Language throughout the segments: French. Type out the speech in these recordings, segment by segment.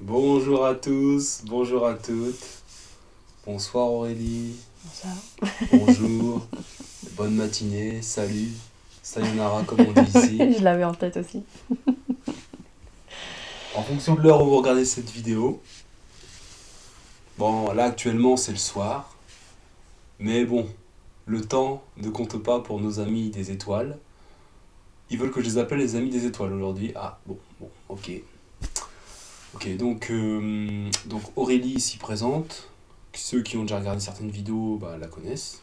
Bonjour à tous, bonjour à toutes. Bonsoir Aurélie, Ça. bonjour, bonne matinée, salut, sayonara comme on dit ici. Je l'avais en tête aussi. En fonction de l'heure où vous regardez cette vidéo, bon là actuellement c'est le soir, mais bon, le temps ne compte pas pour nos amis des étoiles. Ils veulent que je les appelle les amis des étoiles aujourd'hui. Ah bon, ok. Ok, donc Aurélie ici présente. Ceux qui ont déjà regardé certaines vidéos la connaissent.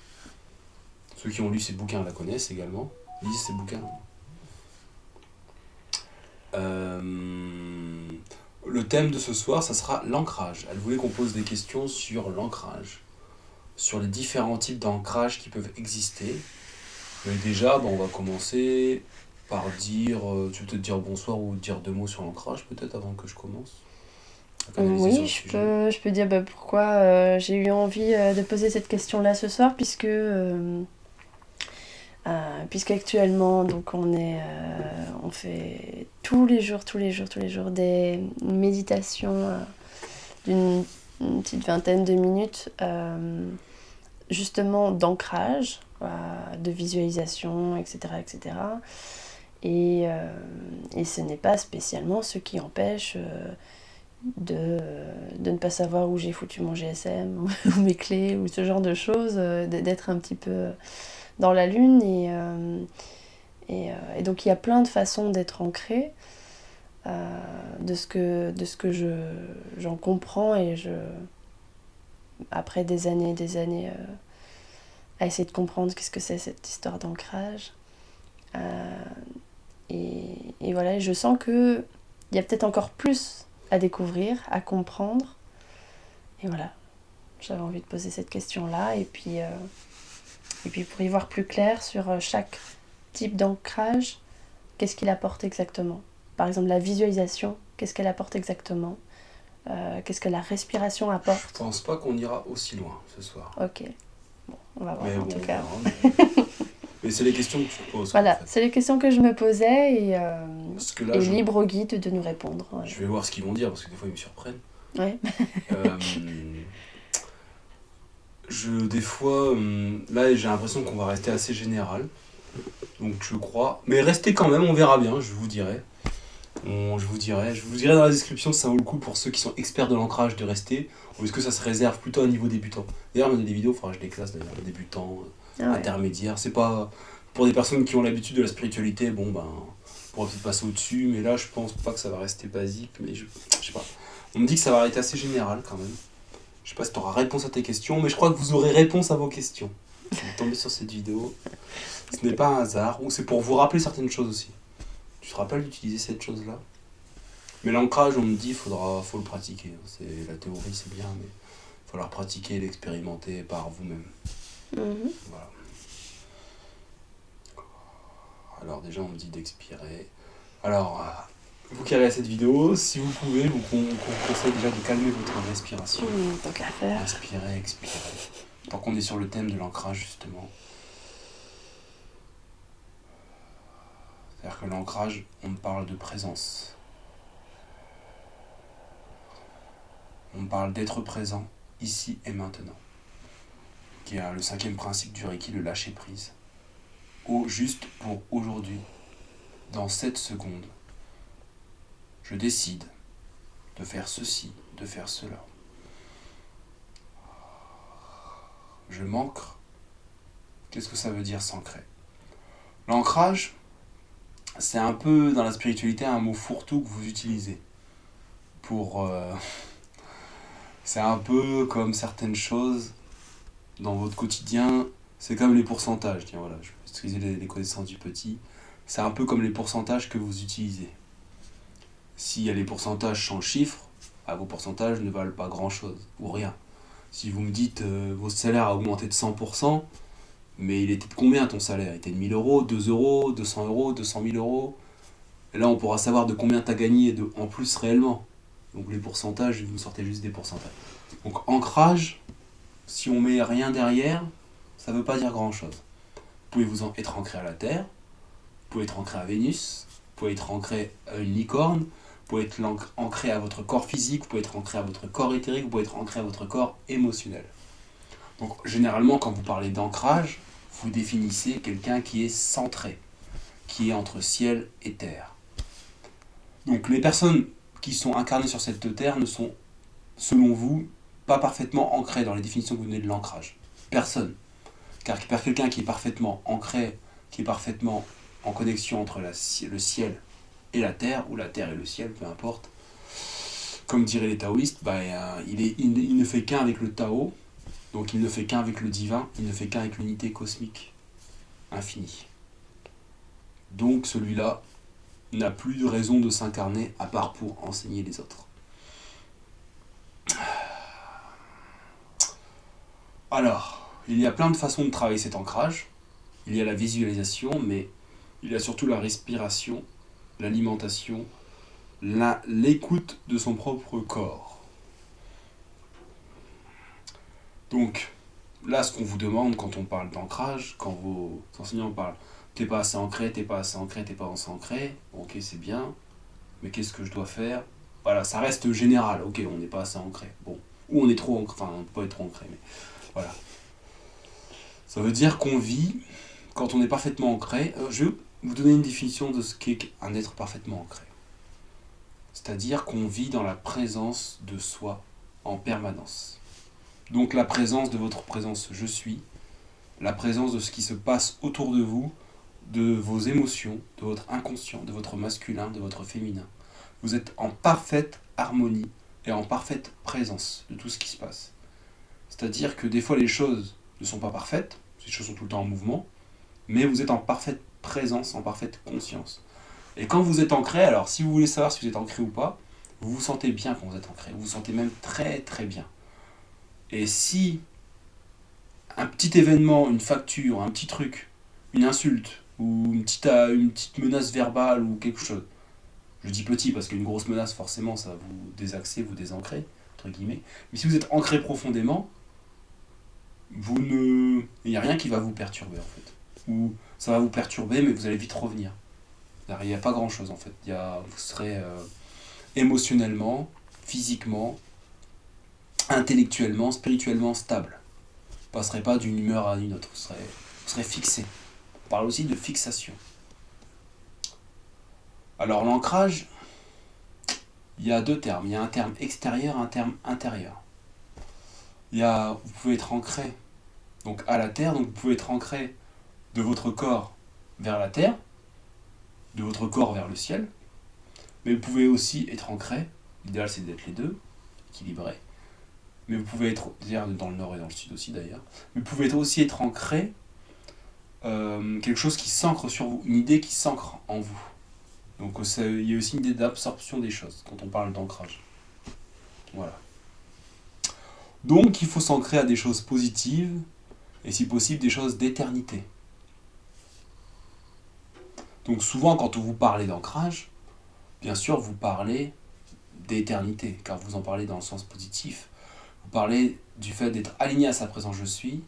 Ceux qui ont lu ses bouquins la connaissent également. Lisent ses bouquins. Euh, le thème de ce soir, ça sera l'ancrage. Elle voulait qu'on pose des questions sur l'ancrage. Sur les différents types d'ancrage qui peuvent exister. Mais déjà, on va commencer par dire... tu veux peut-être dire bonsoir ou dire deux mots sur l'ancrage peut-être avant que je commence à canaliser sur Oui, le je sujet. peux, je peux dire pourquoi j'ai eu envie de poser cette question-là ce soir, puisqu'actuellement, donc on fait tous les jours des méditations d'une une petite vingtaine de minutes, justement d'ancrage, de visualisation, etc., etc. Et ce n'est pas spécialement ce qui empêche de ne pas savoir où j'ai foutu mon GSM ou mes clés ou ce genre de choses, d'être un petit peu dans la lune. Et donc il y a plein de façons d'être ancré, de ce que j'en comprends, après des années et des années à essayer de comprendre qu'est-ce que c'est cette histoire d'ancrage. Et voilà, je sens qu'il y a peut-être encore plus à découvrir, à comprendre. Et voilà, j'avais envie de poser cette question-là. Et puis pour y voir plus clair sur chaque type d'ancrage, qu'est-ce qu'il apporte exactement. Par exemple, la visualisation, qu'est-ce qu'elle apporte exactement. Qu'est-ce que la respiration apporte. Je pense pas qu'on ira aussi loin ce soir. Ok, bon, on va voir Mais en bon, tout on cas. verra. Mais c'est les questions que tu te poses, Voilà, en fait. c'est les questions que je me posais Parce que là, et libre au guide de nous répondre. Ouais. je vais voir ce qu'ils vont dire, parce que des fois, ils me surprennent. Ouais. Euh, des fois, là, j'ai l'impression qu'on va rester assez général. Donc, je crois. Mais restez quand même, on verra bien, je vous dirai. Je vous dirai dans la description si ça vaut le coup pour ceux qui sont experts de l'ancrage de rester, ou est-ce que ça se réserve plutôt à niveau débutant. D'ailleurs, il y a des vidéos, il faudra que je les classe d'ailleurs, débutants, Ah ouais. intermédiaires. C'est pas pour des personnes qui ont l'habitude de la spiritualité, on pourra peut-être passer au-dessus, mais là, je pense pas que ça va rester basique, mais je sais pas. On me dit que ça va être assez général quand même. Je sais pas si tu auras réponse à tes questions, mais je crois que vous aurez réponse à vos questions. Si vous tombez sur cette vidéo, ce n'est pas un hasard, ou c'est pour vous rappeler certaines choses aussi. Tu te rappelles d'utiliser cette chose-là? Mais l'ancrage, on me dit, faut le pratiquer. C'est, la théorie, c'est bien, mais il va falloir pratiquer et l'expérimenter par vous-même. Mhm. Voilà. Alors déjà, on me dit d'expirer. Alors, vous qui regardez cette vidéo, si vous pouvez, je vous conseille déjà de calmer votre respiration. Tant qu'à faire. Inspirez, expirez. Tant qu'on est sur le thème de l'ancrage, justement. C'est-à-dire que l'ancrage, on parle de présence. On parle d'être présent, ici et maintenant. Qui est le cinquième principe du Reiki, le lâcher prise. Juste pour aujourd'hui, dans cette seconde, je décide de faire ceci, de faire cela. Je m'ancre. Qu'est-ce que ça veut dire s'ancrer? L'ancrage, c'est un peu dans la spiritualité un mot fourre-tout que vous utilisez. C'est un peu comme certaines choses dans votre quotidien, c'est comme les pourcentages. Tiens, voilà, je vais utiliser les connaissances du petit. C'est un peu comme les pourcentages que vous utilisez. S'il y a les pourcentages sans chiffre, vos pourcentages ne valent pas grand-chose, ou rien. Si vous me dites votre salaire a augmenté de 100%, mais il était de combien ton salaire? Il était de 1000 euros, 2 euros, 200 euros, 200 000 euros. Et là, on pourra savoir de combien tu as gagné en plus réellement. Donc les pourcentages, vous sortez juste des pourcentages. Donc ancrage, si on met rien derrière, ça ne veut pas dire grand-chose. Vous pouvez être ancré à la Terre, vous pouvez être ancré à Vénus, vous pouvez être ancré à une licorne, Vous pouvez être ancré à votre corps physique, vous pouvez être ancré à votre corps éthérique, vous pouvez être ancré à votre corps émotionnel. Donc généralement, quand vous parlez d'ancrage, vous définissez quelqu'un qui est centré, qui est entre ciel et terre. Donc les personnes qui sont incarnées sur cette terre ne sont, selon vous, pas parfaitement ancrées dans les définitions que vous donnez de l'ancrage. Personne. Car quelqu'un qui est parfaitement ancré, qui est parfaitement en connexion entre le ciel et la terre, ou la terre et le ciel, peu importe, comme diraient les taoïstes, il ne fait qu'un avec le Tao, donc il ne fait qu'un avec le divin, il ne fait qu'un avec l'unité cosmique infinie. Donc celui-là n'a plus de raison de s'incarner à part pour enseigner les autres. Alors, il y a plein de façons de travailler cet ancrage. Il y a la visualisation, mais il y a surtout la respiration, l'alimentation, l'écoute de son propre corps. Donc, là, ce qu'on vous demande quand on parle d'ancrage, quand vos enseignants parlent « t'es pas assez ancré, t'es pas assez ancré, t'es pas assez ancré », ok, c'est bien, mais qu'est-ce que je dois faire? Voilà, ça reste général, ok, on n'est pas assez ancré, bon, ou on est trop ancré, enfin, on peut pas être trop ancré, mais voilà. Ça veut dire qu'on vit, quand on est parfaitement ancré, je vais vous donner une définition de ce qu'est un être parfaitement ancré. C'est-à-dire qu'on vit dans la présence de soi en permanence. Donc la présence de votre présence je suis, la présence de ce qui se passe autour de vous, de vos émotions, de votre inconscient, de votre masculin, de votre féminin. Vous êtes en parfaite harmonie et en parfaite présence de tout ce qui se passe. C'est-à-dire que des fois les choses ne sont pas parfaites, les choses sont tout le temps en mouvement, mais vous êtes en parfaite présence, en parfaite conscience. Et quand vous êtes ancré, alors si vous voulez savoir si vous êtes ancré ou pas, vous vous sentez bien quand vous êtes ancré, vous vous sentez même très très bien. Et si un petit événement, une facture, un petit truc, une insulte, ou une petite menace verbale ou quelque chose, je dis petit parce qu'une grosse menace forcément ça va vous désaxer, vous désancrer, entre guillemets, mais si vous êtes ancré profondément, il n'y a rien qui va vous perturber en fait. Ou ça va vous perturber mais vous allez vite revenir. Il n'y a pas grand chose en fait. Vous serez émotionnellement, physiquement, intellectuellement, spirituellement stable. Vous ne passerez pas d'une humeur à une autre, vous serez fixé. On parle aussi de fixation. Alors l'ancrage, il y a deux termes. Il y a un terme extérieur et un terme intérieur. Vous pouvez être ancré donc à la terre, donc vous pouvez être ancré de votre corps vers la terre, de votre corps vers le ciel, mais vous pouvez aussi être ancré, l'idéal c'est d'être les deux, équilibré, mais vous pouvez être, dans le nord et dans le sud aussi d'ailleurs, mais vous pouvez aussi être ancré, quelque chose qui s'ancre sur vous, une idée qui s'ancre en vous. Donc il y a aussi une idée d'absorption des choses quand on parle d'ancrage. Voilà. Donc il faut s'ancrer à des choses positives et si possible des choses d'éternité. Donc souvent quand vous parlez d'ancrage, bien sûr vous parlez d'éternité, car vous en parlez dans le sens positif. Vous parlez du fait d'être aligné à sa présence je suis,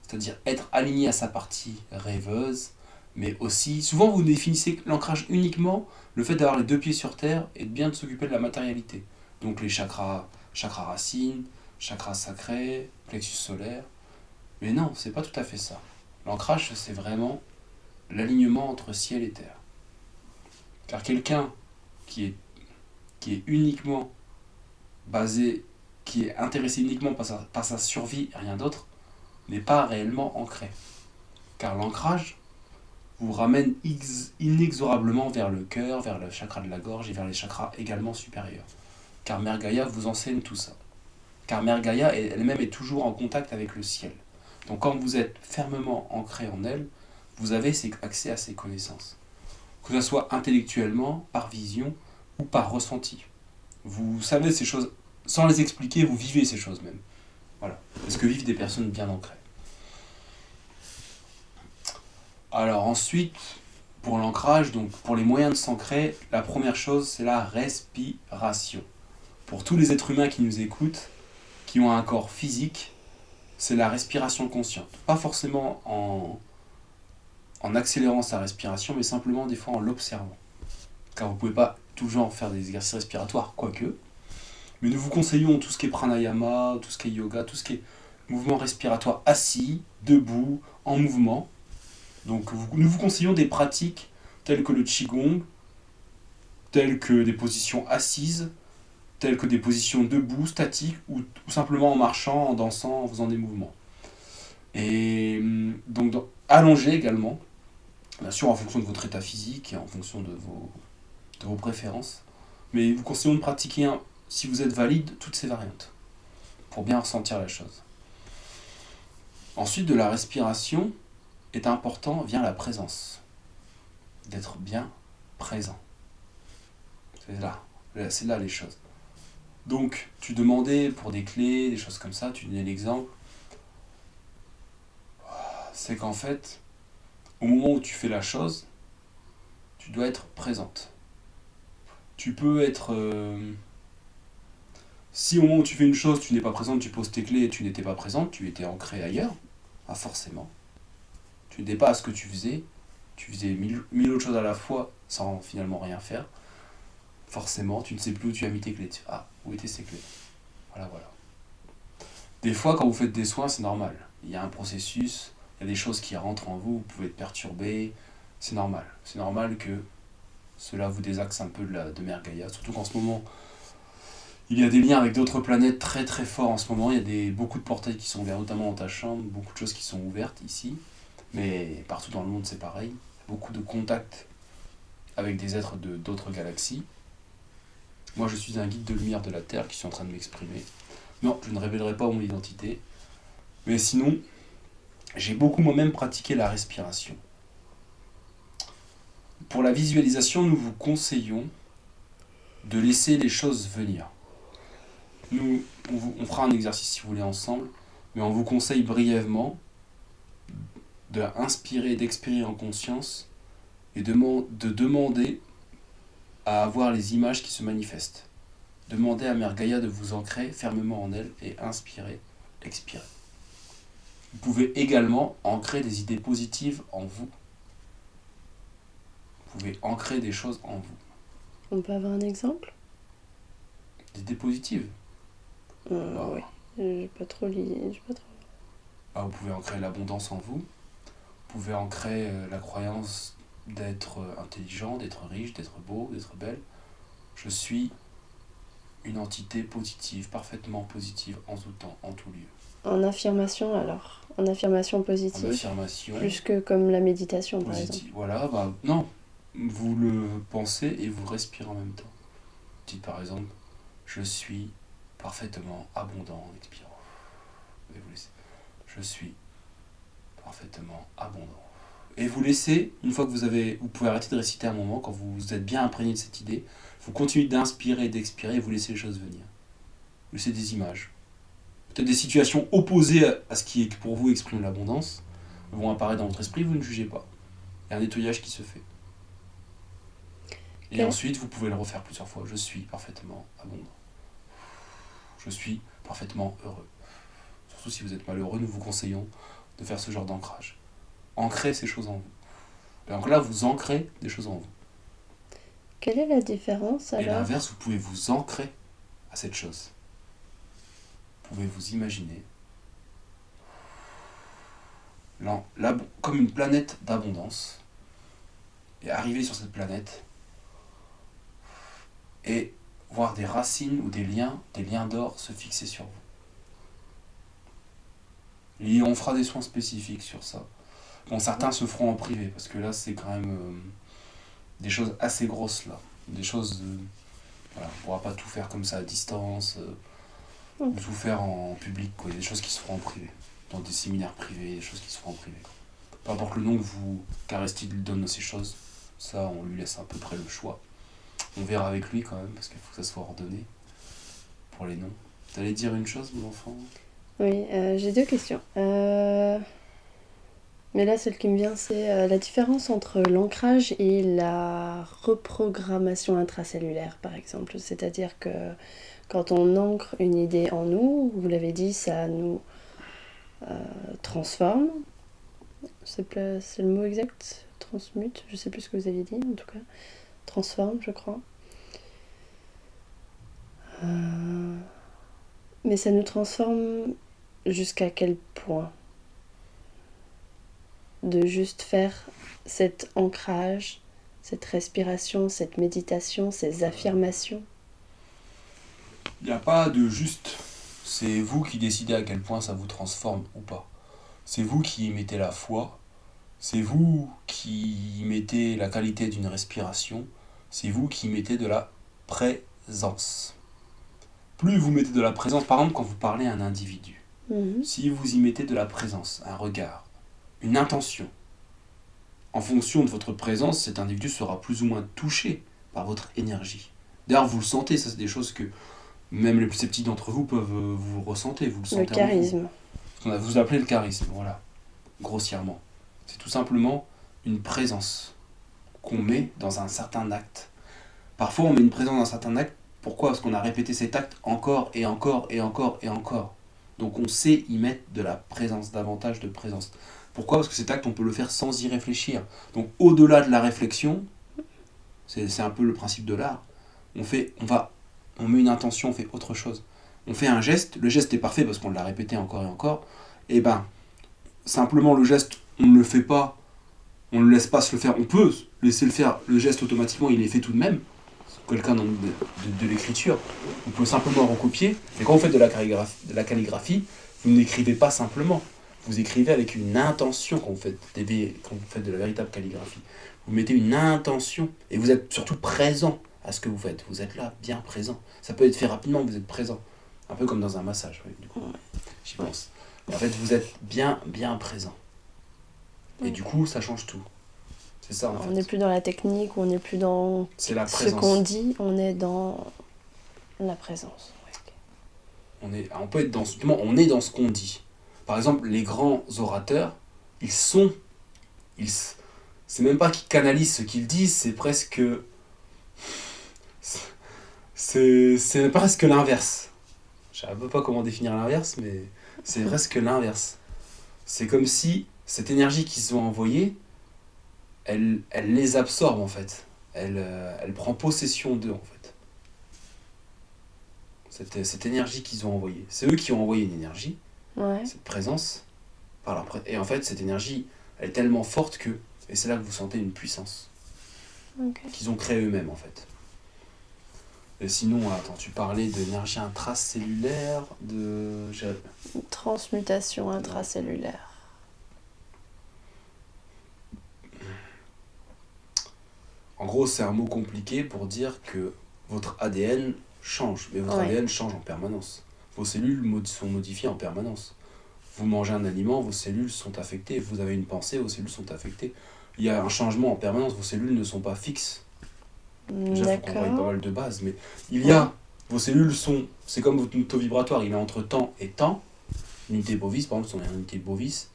c'est-à-dire être aligné à sa partie rêveuse, mais aussi, souvent vous définissez l'ancrage uniquement le fait d'avoir les deux pieds sur terre et de bien s'occuper de la matérialité. Donc les chakras racines, chakras sacrés, plexus solaire. Mais non, c'est pas tout à fait ça. L'ancrage, c'est vraiment l'alignement entre ciel et terre. Car quelqu'un qui est uniquement basé, qui est intéressé uniquement par sa survie et rien d'autre, n'est pas réellement ancré. Car l'ancrage vous ramène inexorablement vers le cœur, vers le chakra de la gorge et vers les chakras également supérieurs. Car Mère Gaïa vous enseigne tout ça. Car Mère Gaïa elle-même est toujours en contact avec le ciel. Donc quand vous êtes fermement ancré en elle, vous avez accès à ses connaissances. Que ce soit intellectuellement, par vision ou par ressenti. Vous savez ces choses, sans les expliquer, vous vivez ces choses même. Voilà. C'est ce que vivent des personnes bien ancrées. Alors ensuite, pour l'ancrage, donc pour les moyens de s'ancrer, la première chose, c'est la respiration. Pour tous les êtres humains qui nous écoutent, qui ont un corps physique, c'est la respiration consciente. Pas forcément en accélérant sa respiration, mais simplement des fois en l'observant. Car vous ne pouvez pas tout genre faire des exercices respiratoires, quoique. Mais nous vous conseillons tout ce qui est pranayama, tout ce qui est yoga, tout ce qui est mouvement respiratoire assis, debout, en mouvement. Donc nous vous conseillons des pratiques telles que le qigong, telles que des positions assises, telles que des positions debout, statiques, ou simplement en marchant, en dansant, en faisant des mouvements. Et donc allongé également, bien sûr en fonction de votre état physique et en fonction de vos préférences. Mais nous conseillons de pratiquer, si vous êtes valide, toutes ces variantes, pour bien ressentir la chose. Ensuite, de la respiration, est important, vient la présence. D'être bien présent. C'est là les choses. Donc, tu demandais pour des clés, des choses comme ça, tu donnais l'exemple. C'est qu'en fait, au moment où tu fais la chose, tu dois être présente. Tu peux être... si au moment où tu fais une chose, tu n'es pas présente, tu poses tes clés et tu n'étais pas présente, tu étais ancré ailleurs, pas forcément. Tu n'étais pas à ce que tu faisais mille autres choses à la fois sans finalement rien faire. Forcément, tu ne sais plus où tu as mis tes clés. Ah, où étaient ces clés ? Voilà. Des fois, quand vous faites des soins, c'est normal. Il y a un processus, il y a des choses qui rentrent en vous, vous pouvez être perturbé, c'est normal. C'est normal que cela vous désaxe un peu de Mère Gaïa, surtout qu'en ce moment, il y a des liens avec d'autres planètes très très forts en ce moment. Il y a beaucoup de portails qui sont ouverts, notamment dans ta chambre, beaucoup de choses qui sont ouvertes ici. Mais partout dans le monde, c'est pareil. Beaucoup de contacts avec des êtres d'autres galaxies. Moi, je suis un guide de lumière de la Terre qui suis en train de m'exprimer. Non, je ne révélerai pas mon identité. Mais sinon, j'ai beaucoup moi-même pratiqué la respiration. Pour la visualisation, nous vous conseillons de laisser les choses venir. On fera un exercice si vous voulez ensemble, mais on vous conseille brièvement d'inspirer et d'expirer en conscience et de demander à avoir les images qui se manifestent. Demandez à Mère Gaïa de vous ancrer fermement en elle et inspirer, expirer. Vous pouvez également ancrer des idées positives en vous. Vous pouvez ancrer des choses en vous. On peut avoir un exemple ? Des idées positives. Oui, j'ai pas trop Vous pouvez ancrer l'abondance en vous. Vous pouvez ancrer la croyance d'être intelligent, d'être riche, d'être beau, d'être belle. Je suis une entité positive, parfaitement positive en tout temps, en tout lieu. En affirmation alors ? En affirmation positive ? En affirmation. Plus que comme la méditation par exemple. Voilà, non. Vous le pensez et vous respirez en même temps. Dites par exemple, je suis parfaitement abondant en expirant. Et vous laissez. Je suis parfaitement abondant. Et vous laissez, une fois que vous pouvez arrêter de réciter un moment, quand vous êtes bien imprégné de cette idée, vous continuez d'inspirer et d'expirer et vous laissez les choses venir. Vous laissez des images. Peut-être des situations opposées à ce qui pour vous exprime l'abondance vont apparaître dans votre esprit, vous ne jugez pas. Il y a un nettoyage qui se fait. Et ensuite, vous pouvez le refaire plusieurs fois. Je suis parfaitement abondant. Je suis parfaitement heureux. Surtout si vous êtes malheureux, nous vous conseillons de faire ce genre d'ancrage. Ancrez ces choses en vous. Donc là, vous ancrez des choses en vous. Quelle est la différence alors ? Et à l'inverse, vous pouvez vous ancrer à cette chose. Vous pouvez vous imaginer comme une planète d'abondance et arriver sur cette planète et voir des racines ou des liens d'or se fixer sur vous. Et on fera des soins spécifiques sur ça. Bon, certains se feront en privé parce que là, c'est quand même des choses assez grosses là. Des choses... voilà, on ne pourra pas tout faire comme ça à distance, ou tout faire en public, quoi. Il y a des choses qui se feront en privé. Dans des séminaires privés, des choses qui se feront en privé. Peu importe le nom qu'Aristide donne à ces choses, ça on lui laisse à peu près le choix. On verra avec lui quand même, parce qu'il faut que ça soit ordonné pour les noms. T'allais dire une chose, mon enfant ? Oui, j'ai 2 questions. Mais là, celle qui me vient, c'est la différence entre l'ancrage et la reprogrammation intracellulaire, par exemple. C'est-à-dire que quand on ancre une idée en nous, vous l'avez dit, ça nous transforme. C'est le mot exact ? Transmute, je sais plus ce que vous avez dit, en tout cas. Transforme, je crois. Mais ça nous transforme jusqu'à quel point? De juste faire cet ancrage, cette respiration, cette méditation, ces affirmations. Il n'y a pas de juste. C'est vous qui décidez à quel point ça vous transforme ou pas. C'est vous qui y mettez la foi. C'est vous qui y mettez la qualité d'une respiration. C'est vous qui y mettez de la présence. Plus vous mettez de la présence, par exemple quand vous parlez à un individu, si vous y mettez de la présence, un regard, une intention, en fonction de votre présence, cet individu sera plus ou moins touché par votre énergie. D'ailleurs, vous le sentez, ça c'est des choses que même les plus sceptiques d'entre vous peuvent vous ressentir, vous le sentez. Le charisme. Vous appelez le charisme, voilà, grossièrement. C'est tout simplement une présence qu'on met dans un certain acte. Parfois, on met une présence dans un certain acte. Pourquoi ? Parce qu'on a répété cet acte encore et encore et encore et encore. Donc on sait y mettre de la présence, davantage de présence. Pourquoi ? Parce que cet acte, on peut le faire sans y réfléchir. Donc au-delà de la réflexion, c'est un peu le principe de l'art, on met une intention, on fait autre chose. On fait un geste, le geste est parfait parce qu'on l'a répété encore et encore, et ben, simplement le geste, on ne le fait pas, on ne le laisse pas se le faire, on peut laisser le faire, le geste automatiquement, il est fait tout de même. Quelqu'un de l'écriture, vous pouvez simplement recopier, et quand vous faites de la calligraphie, vous n'écrivez pas simplement, vous écrivez avec une intention quand vous faites de la véritable calligraphie. Vous mettez une intention, et vous êtes surtout présent à ce que vous faites, vous êtes là, bien présent. Ça peut être fait rapidement, vous êtes présent, un peu comme dans un massage, oui, du coup, j'y pense. Et en fait, vous êtes bien présent. Et du coup, ça change tout. C'est ça, en fait. On n'est plus dans la technique, on n'est plus dans ce qu'on dit, on est dans la présence. On peut être dans, justement, on est dans ce qu'on dit. Par exemple, les grands orateurs, c'est même pas qu'ils canalisent ce qu'ils disent, c'est presque l'inverse. Je ne sais pas comment définir l'inverse, mais c'est presque l'inverse. C'est comme si cette énergie qu'ils ont envoyée, elle les absorbe en fait. Elle prend possession d'eux en fait. Cette énergie qu'ils ont envoyée. C'est eux qui ont envoyé une énergie, cette présence. Et en fait, cette énergie, elle est tellement forte que, et c'est là que vous sentez une puissance qu'ils ont créée eux-mêmes en fait. Et sinon, attends, tu parlais d'énergie intracellulaire, transmutation intracellulaire. En gros, c'est un mot compliqué pour dire que votre ADN change, mais votre ADN change en permanence. Vos cellules sont modifiées en permanence. Vous mangez un aliment, vos cellules sont affectées. Vous avez une pensée, vos cellules sont affectées. Il y a un changement en permanence, vos cellules ne sont pas fixes. Déjà, il faut qu'on voie pas mal de bases, mais vos cellules c'est comme votre taux vibratoire, il est entre temps et temps. L'unité bovis, par exemple, c'est une unité bovis,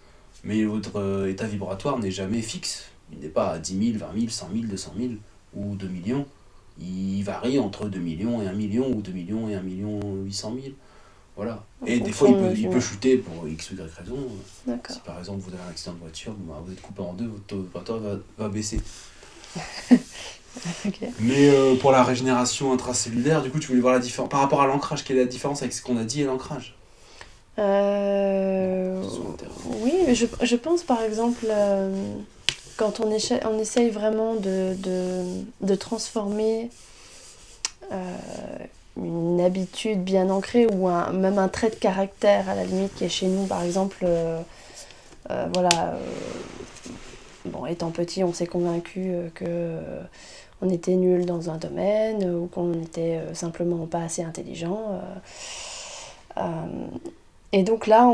mais votre état vibratoire n'est jamais fixe. Il n'est pas à 10 000, 20 000, 100 000, 200 000 ou 2 millions. Il varie entre 2 millions et 1 million, ou 2 millions et 1 million 800 000. Voilà. Et des fois, il peut chuter pour X ou Y raison. D'accord. Si par exemple vous avez un accident de voiture, vous êtes coupé en deux, votre taux vibratoire va baisser. Mais pour la régénération intracellulaire, du coup, tu voulais voir la différence. Par rapport à l'ancrage, quelle est la différence avec ce qu'on a dit et l'ancrage ? Oui, je pense par exemple, quand on essaye vraiment de transformer une habitude bien ancrée ou même un trait de caractère à la limite qui est chez nous, par exemple, étant petit, on s'est convaincu que on était nul dans un domaine ou qu'on n'était simplement pas assez intelligent. Et donc là,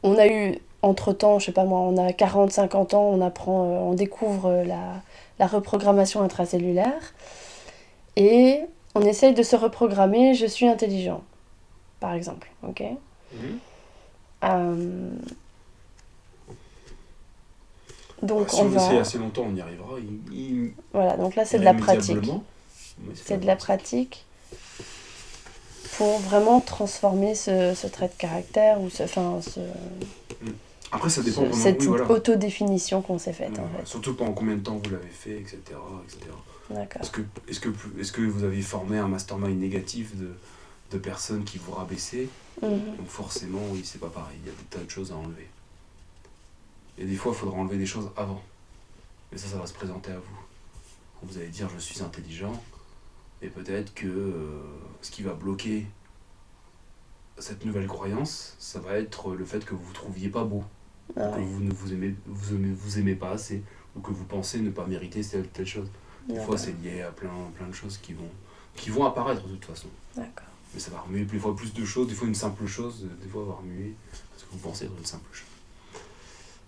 on a eu, entre-temps, je sais pas moi, on a 40, 50 ans, on découvre la reprogrammation intracellulaire et on essaye de se reprogrammer, je suis intelligent, par exemple, ok ? Donc si on essaye assez longtemps, on y arrivera. Voilà, donc là c'est de la pratique. C'est de la pratique pour vraiment transformer ce trait de caractère ou Après, ça dépend cette autodéfinition qu'on s'est faite en fait. Surtout pendant combien de temps vous l'avez fait, etc. D'accord. Est-ce que vous avez formé un mastermind négatif de personnes qui vous rabaissaient. Mhm. Donc forcément, oui, c'est pas pareil. Il y a des tas de choses à enlever. Et des fois, il faudra enlever des choses avant. Et ça va se présenter à vous. Vous allez dire, je suis intelligent. Et peut-être que ce qui va bloquer cette nouvelle croyance, ça va être le fait que vous ne vous trouviez pas beau. Ah Que ouais. vous ne vous aimez pas assez. Ou que vous pensez ne pas mériter telle chose. Des fois, D'accord. c'est lié à plein de choses qui vont apparaître de toute façon. D'accord. Mais ça va remuer des fois plus de choses, des fois une simple chose, des fois va remuer ce que vous pensez être une simple chose.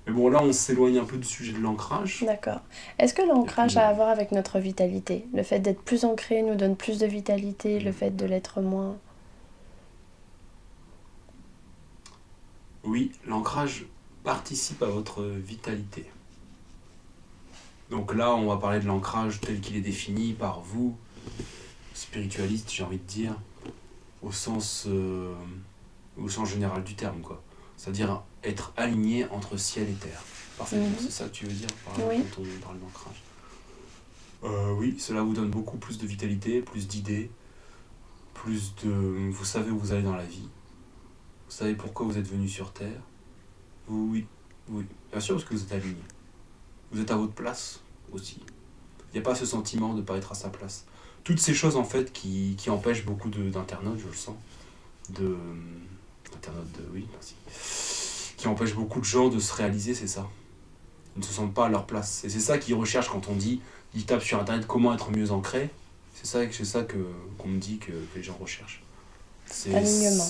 Mais bon, là, on s'éloigne un peu du sujet de l'ancrage. D'accord. Est-ce que l'ancrage puis, a à voir avec notre vitalité? Le fait d'être plus ancré nous donne plus de vitalité, le fait de l'être moins? Oui, l'ancrage participe à votre vitalité. Donc là, on va parler de l'ancrage tel qu'il est défini par vous, spiritualiste, j'ai envie de dire, au sens général du terme, quoi. C'est-à-dire être aligné entre ciel et terre. Parfaitement, Mhm. c'est ça que tu veux dire par là, Oui. quand on parle d'ancrage. Oui, cela vous donne beaucoup plus de vitalité, plus d'idées, plus de... Vous savez où vous allez dans la vie. Vous savez pourquoi vous êtes venu sur Terre. Oui, oui, bien sûr, parce que vous êtes aligné. Vous êtes à votre place aussi. Il n'y a pas ce sentiment de ne pas être à sa place. Toutes ces choses, en fait, qui empêchent beaucoup d'internautes, je le sens, oui, merci. Qui empêchent beaucoup de gens de se réaliser, c'est ça. Ils ne se sentent pas à leur place. Et c'est ça qu'ils recherchent quand on dit, ils tapent sur Internet comment être mieux ancré. C'est ça qu'on me dit que les gens recherchent. Alignement.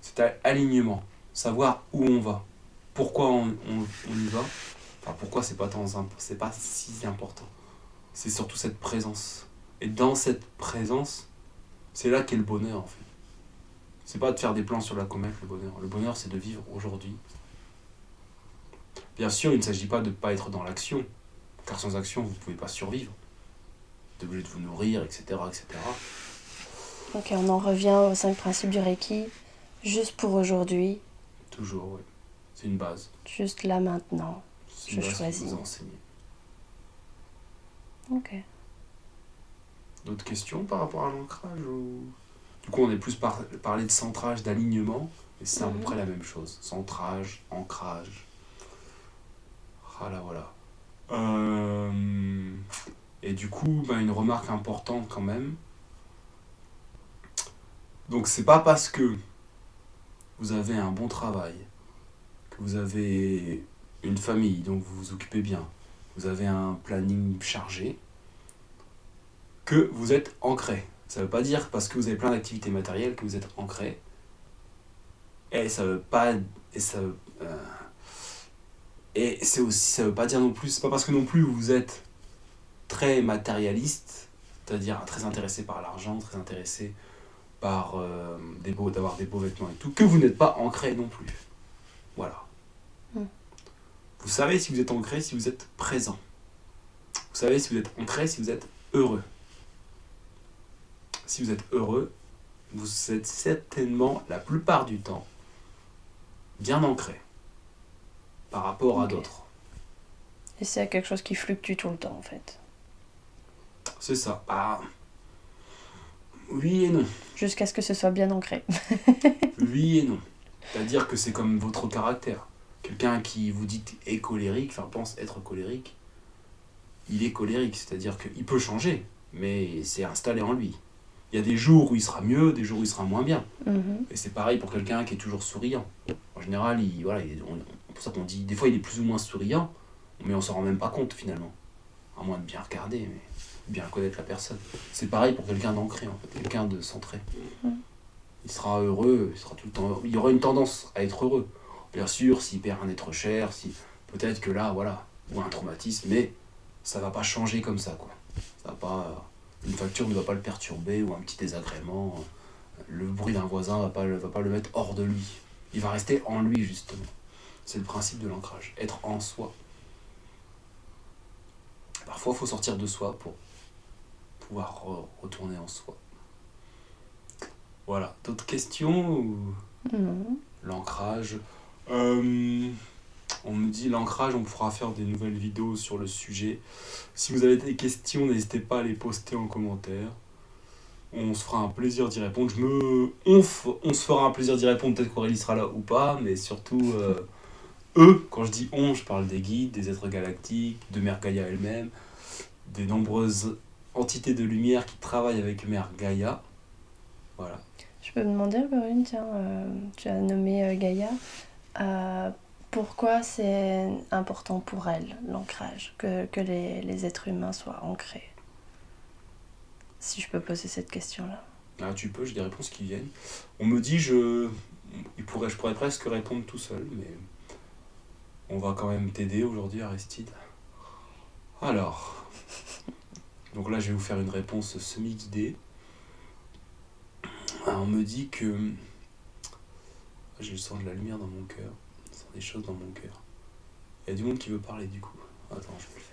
C'est alignement. Savoir où on va. Pourquoi on y va. Enfin, pourquoi c'est pas si important. C'est surtout cette présence. Et dans cette présence, c'est là qu'est le bonheur, en fait. C'est pas de faire des plans sur la comète, le bonheur. Le bonheur, c'est de vivre aujourd'hui. Bien sûr, il ne s'agit pas de ne pas être dans l'action, car sans action, vous ne pouvez pas survivre. Vous êtes obligé de vous nourrir, etc., etc. Ok, on en revient aux 5 principes du Reiki, juste pour aujourd'hui, Toujours, oui. C'est une base. juste là maintenant. C'est Je une base qui choisis. vous a enseigné. Ok. D'autres questions par rapport à l'ancrage ou... Du coup, on est plus parlé de centrage, d'alignement, et c'est à peu près la même chose. Centrage, ancrage. Voilà, voilà. Et du coup, une remarque importante quand même. Donc, c'est pas parce que vous avez un bon travail, que vous avez une famille dont vous vous occupez bien, vous avez un planning chargé, que vous êtes ancré. Ça veut pas dire parce que vous avez plein d'activités matérielles que vous êtes ancré. Et ça veut pas... Et c'est aussi, ça veut pas dire non plus, c'est pas parce que non plus vous êtes très matérialiste, c'est-à-dire très intéressé par l'argent, très intéressé par d'avoir des beaux vêtements et tout, que vous n'êtes pas ancré non plus. Voilà. Vous savez si vous êtes ancré, si vous êtes présent. Vous savez si vous êtes ancré, si vous êtes heureux. Si vous êtes heureux, vous êtes certainement, la plupart du temps, bien ancré par rapport à d'autres. Et c'est quelque chose qui fluctue tout le temps en fait. C'est ça. Oui et non. Jusqu'à ce que ce soit bien ancré. Oui et non. C'est-à-dire que c'est comme votre caractère. Quelqu'un qui vous dit est colérique, pense être colérique, il est colérique. C'est-à-dire qu'il peut changer, mais c'est installé en lui. Il y a des jours où il sera mieux, des jours où il sera moins bien. Et c'est pareil pour quelqu'un qui est toujours souriant. En général, c'est pour ça qu'on dit, des fois il est plus ou moins souriant, mais on s'en rend même pas compte finalement. À moins de bien regarder, mais bien connaître la personne. C'est pareil pour quelqu'un d'ancré, en fait, quelqu'un de centré. Il sera heureux, il sera tout le temps. Il y aura une tendance à être heureux. Bien sûr, s'il perd un être cher, peut-être que là, voilà, ou un traumatisme, mais ça va pas changer comme ça, quoi. Ça va pas, une facture ne va pas le perturber, ou un petit désagrément. Le bruit d'un voisin va pas le mettre hors de lui. Il va rester en lui, justement. C'est le principe de l'ancrage, être en soi. Parfois, il faut sortir de soi pour pouvoir retourner en soi. Voilà. D'autres questions ou... L'ancrage. On me dit l'ancrage, on pourra faire des nouvelles vidéos sur le sujet. Si vous avez des questions, n'hésitez pas à les poster en commentaire. On se fera un plaisir d'y répondre. On se fera un plaisir d'y répondre, peut-être qu'Aurélie sera là ou pas, mais surtout, eux, quand je dis on, je parle des guides, des êtres galactiques, de Mère Gaïa elle-même, des nombreuses entités de lumière qui travaillent avec Mère Gaïa. Voilà. Je peux me demander, Corinne, tiens, tu as nommé Gaïa, pourquoi c'est important pour elle, l'ancrage, que les êtres humains soient ancrés? Si je peux poser cette question-là. Ah, tu peux, j'ai des réponses qui viennent. On me dit, je pourrais presque répondre tout seul, mais on va quand même t'aider aujourd'hui, Aristide. Alors, donc là, je vais vous faire une réponse semi-guidée. Alors, on me dit que j'ai le sens de la lumière dans mon cœur, je sens des choses dans mon cœur. Il y a du monde qui veut parler du coup. Attends, je vais le faire.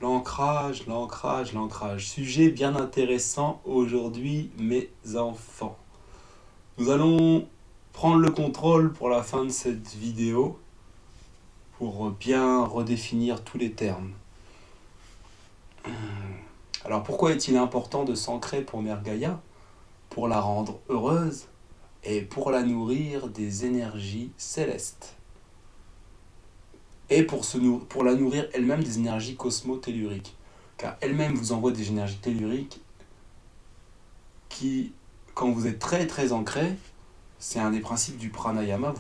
L'ancrage, l'ancrage, l'ancrage. Sujet bien intéressant aujourd'hui, mes enfants. Nous allons prendre le contrôle pour la fin de cette vidéo pour bien redéfinir tous les termes. Alors pourquoi est-il important de s'ancrer pour Mère Gaïa? Pour la rendre heureuse et pour la nourrir des énergies célestes. Et pour la nourrir elle-même des énergies cosmotelluriques. Car elle-même vous envoie des énergies telluriques qui, quand vous êtes très très ancré, c'est un des principes du pranayama,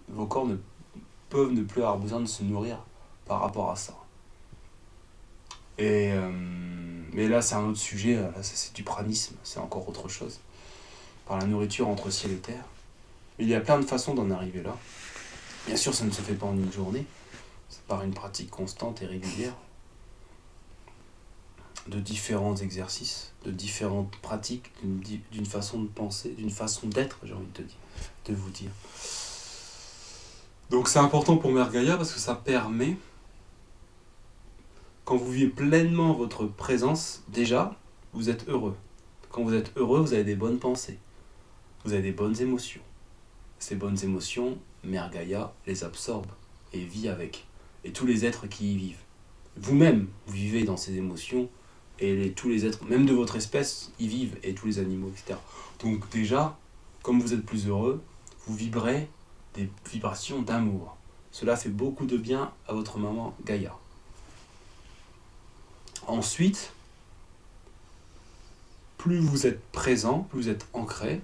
vos corps peuvent ne plus avoir besoin de se nourrir par rapport à ça. Mais là c'est un autre sujet, là c'est du pranisme, c'est encore autre chose. Par la nourriture entre ciel et terre. Il y a plein de façons d'en arriver là. Bien sûr ça ne se fait pas en une journée, c'est par une pratique constante et régulière de différents exercices, de différentes pratiques, d'une façon de penser, d'une façon d'être, j'ai envie de vous dire. Donc c'est important pour Mère Gaïa parce que ça permet, quand vous vivez pleinement votre présence, déjà, vous êtes heureux. Quand vous êtes heureux, vous avez des bonnes pensées, vous avez des bonnes émotions. Ces bonnes émotions, Mère Gaïa les absorbe et vit avec. Et tous les êtres qui y vivent. Vous-même, vous vivez dans ces émotions, et tous les êtres, même de votre espèce, y vivent, et tous les animaux, etc. Donc déjà, comme vous êtes plus heureux, vous vibrez des vibrations d'amour. Cela fait beaucoup de bien à votre maman Gaïa. Ensuite, plus vous êtes présent, plus vous êtes ancré,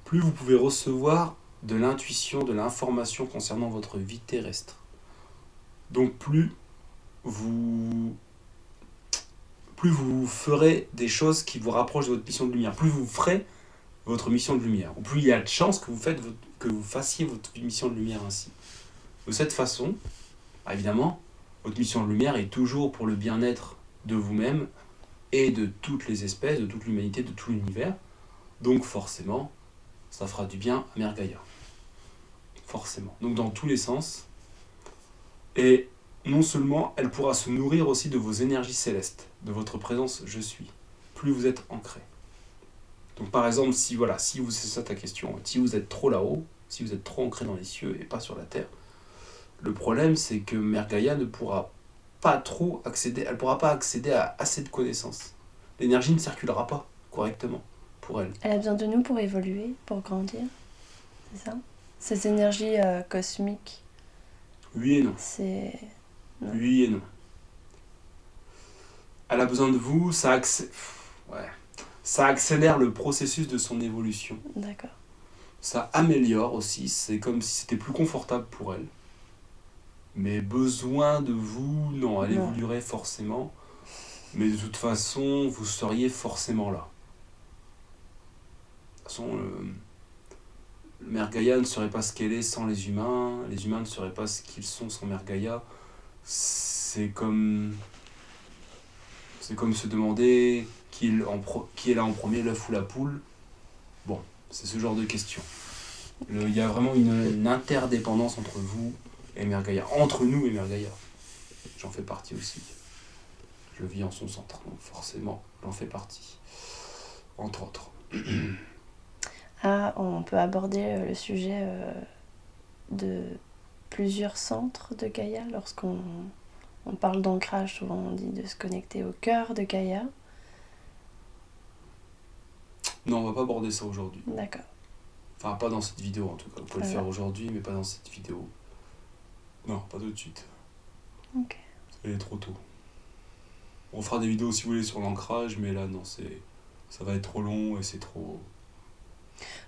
plus vous pouvez recevoir de l'intuition, de l'information concernant votre vie terrestre. Donc plus vous ferez des choses qui vous rapprochent de votre mission de lumière, plus vous ferez votre mission de lumière, ou plus il y a de chances que vous fassiez votre mission de lumière ainsi. De cette façon, évidemment, votre mission de lumière est toujours pour le bien-être de vous-même et de toutes les espèces, de toute l'humanité, de tout l'univers. Donc forcément, ça fera du bien à Mère Gaïa. Forcément. Donc dans tous les sens. Et non seulement, elle pourra se nourrir aussi de vos énergies célestes, de votre présence je suis, plus vous êtes ancré. Donc par exemple, c'est ça ta question, si vous êtes trop là-haut, si vous êtes trop ancré dans les cieux et pas sur la terre, le problème c'est que Mère Gaïa ne pourra pas trop accéder, elle ne pourra pas accéder à assez de connaissances. L'énergie ne circulera pas correctement pour elle. Elle a besoin de nous pour évoluer, pour grandir, c'est ça? Ces énergies cosmiques. Oui et non. Non. Oui et non. Elle a besoin de vous, ça accélère le processus de son évolution. D'accord. Ça améliore aussi, c'est comme si c'était plus confortable pour elle. Mais besoin de vous, non, elle évoluerait forcément. Mais de toute façon, vous seriez forcément là. De toute façon, Mère Gaïa ne serait pas ce qu'elle est sans les humains ne seraient pas ce qu'ils sont sans Mère Gaïa. C'est comme se demander qui est là en premier, l'œuf ou la poule. Bon, c'est ce genre de question. Il y a vraiment une interdépendance entre vous et Mère Gaïa, entre nous et Mère Gaïa. J'en fais partie aussi. Je vis en son centre, donc forcément, j'en fais partie. Entre autres. On peut aborder le sujet de plusieurs centres de Gaïa. Lorsqu'on parle d'ancrage, souvent on dit de se connecter au cœur de Gaïa. Non, on va pas aborder ça aujourd'hui. D'accord. Enfin, pas dans cette vidéo en tout cas. Vous pouvez le Voilà. faire aujourd'hui, mais pas dans cette vidéo. Non, pas tout de suite. Ok. Il est trop tôt. On fera des vidéos si vous voulez sur l'ancrage, mais là, non, ça va être trop long et c'est trop...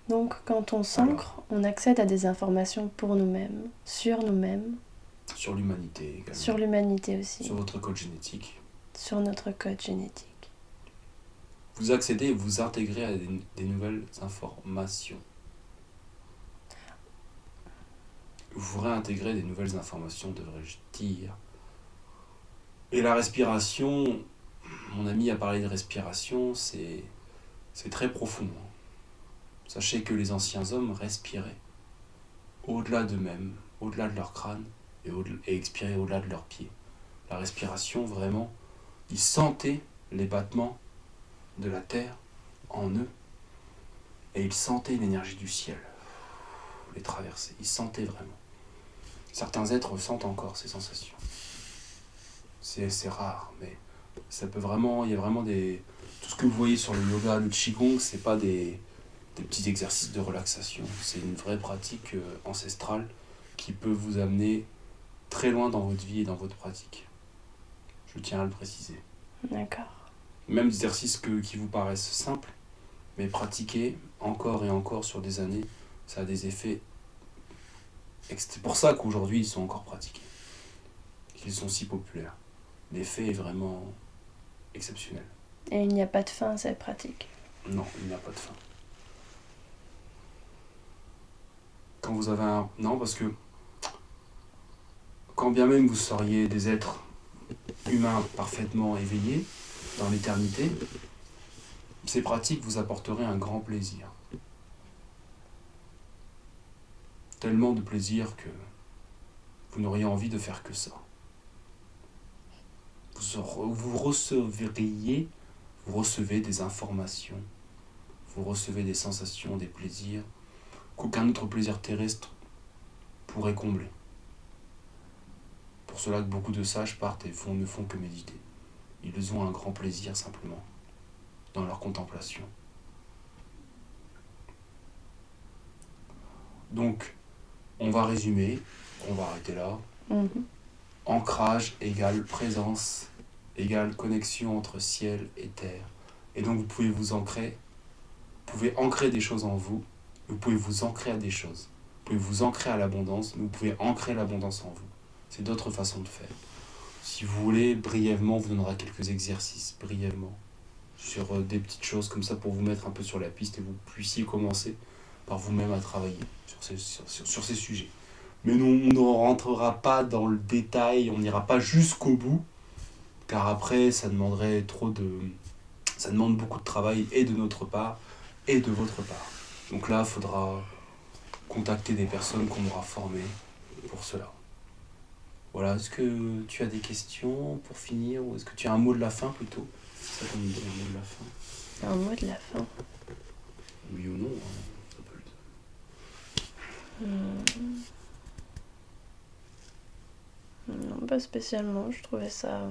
Donc quand on s'ancre, on accède à des informations pour nous-mêmes, sur nous-mêmes, Sur l'humanité également. sur l'humanité aussi, Sur votre code génétique. sur notre code génétique. Vous accédez et vous intégrez à des nouvelles informations. Vous réintégrez des nouvelles informations, devrais-je dire. Et la respiration, mon ami a parlé de respiration, c'est très profond. Sachez que les anciens hommes respiraient au-delà d'eux-mêmes, au-delà de leur crâne et expiraient au-delà de leurs pieds. La respiration, vraiment, ils sentaient les battements de la terre en eux et ils sentaient l'énergie du ciel les traverser. Ils sentaient vraiment. Certains êtres sentent encore ces sensations. C'est rare, mais ça peut vraiment, il y a vraiment des... Tout ce que vous voyez sur le yoga, le qigong, c'est pas des petits exercices de relaxation. C'est une vraie pratique ancestrale qui peut vous amener très loin dans votre vie et dans votre pratique. Je tiens à le préciser. D'accord. Même des exercices qui vous paraissent simples, mais pratiqués encore et encore sur des années, ça a des effets. C'est pour ça qu'aujourd'hui ils sont encore pratiqués, qu'ils sont si populaires. L'effet est vraiment exceptionnel. Et il n'y a pas de fin à cette pratique. Non, il n'y a pas de fin. Quand vous avez un... Non, parce que quand bien même vous seriez des êtres humains parfaitement éveillés dans l'éternité, ces pratiques vous apporteraient un grand plaisir. Tellement de plaisir que vous n'auriez envie de faire que ça. Vous recevez des informations, vous recevez des sensations, des plaisirs qu'aucun autre plaisir terrestre pourrait combler. Pour cela que beaucoup de sages partent et ne font que méditer. Ils ont un grand plaisir simplement dans leur contemplation. Donc, on va résumer, on va arrêter là. Ancrage égale présence, égale connexion entre ciel et terre. Et donc vous pouvez vous ancrer, vous pouvez ancrer des choses en vous, vous pouvez vous ancrer à des choses. Vous pouvez vous ancrer à l'abondance, mais vous pouvez ancrer l'abondance en vous. C'est d'autres façons de faire. Si vous voulez, brièvement, on vous donnera quelques exercices, brièvement, sur des petites choses comme ça pour vous mettre un peu sur la piste et vous puissiez commencer par vous-même à travailler sur ces sujets. Mais nous, on ne rentrera pas dans le détail, on n'ira pas jusqu'au bout, car après, ça demanderait ça demande beaucoup de travail, et de notre part, et de votre part. Donc là, il faudra contacter des personnes qu'on aura formées pour cela. Voilà, est-ce que tu as des questions pour finir, ou est-ce que tu as un mot de la fin plutôt ? C'est ça qu'on dit, un mot de la fin. Un mot de la fin. Oui ou non, hein, ça peut le dire. Non, pas spécialement. Je trouvais ça...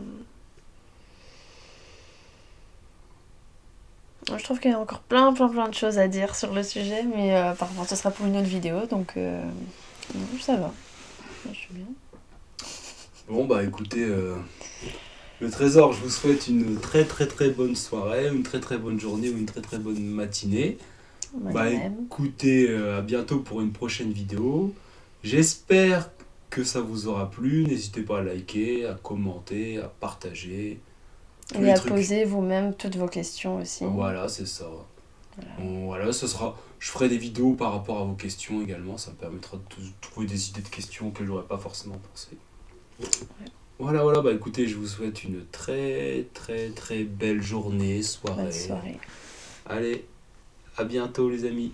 Je trouve qu'il y a encore plein de choses à dire sur le sujet, mais par contre, ce sera pour une autre vidéo, donc non, ça va. Je suis bien. Bon, bah écoutez, le trésor, je vous souhaite une très bonne soirée, une très bonne journée ou une très bonne matinée. Bah écoutez, à bientôt pour une prochaine vidéo. J'espère que ça vous aura plu. N'hésitez pas à liker, à commenter, à partager. Et à poser vous-même toutes vos questions aussi. Voilà, c'est ça. Voilà, je ferai des vidéos par rapport à vos questions également. Ça me permettra de trouver des idées de questions que j'aurais pas forcément pensé. Ouais. Voilà, bah écoutez, je vous souhaite une très belle journée, soirée. Bonne soirée. Allez, à bientôt les amis.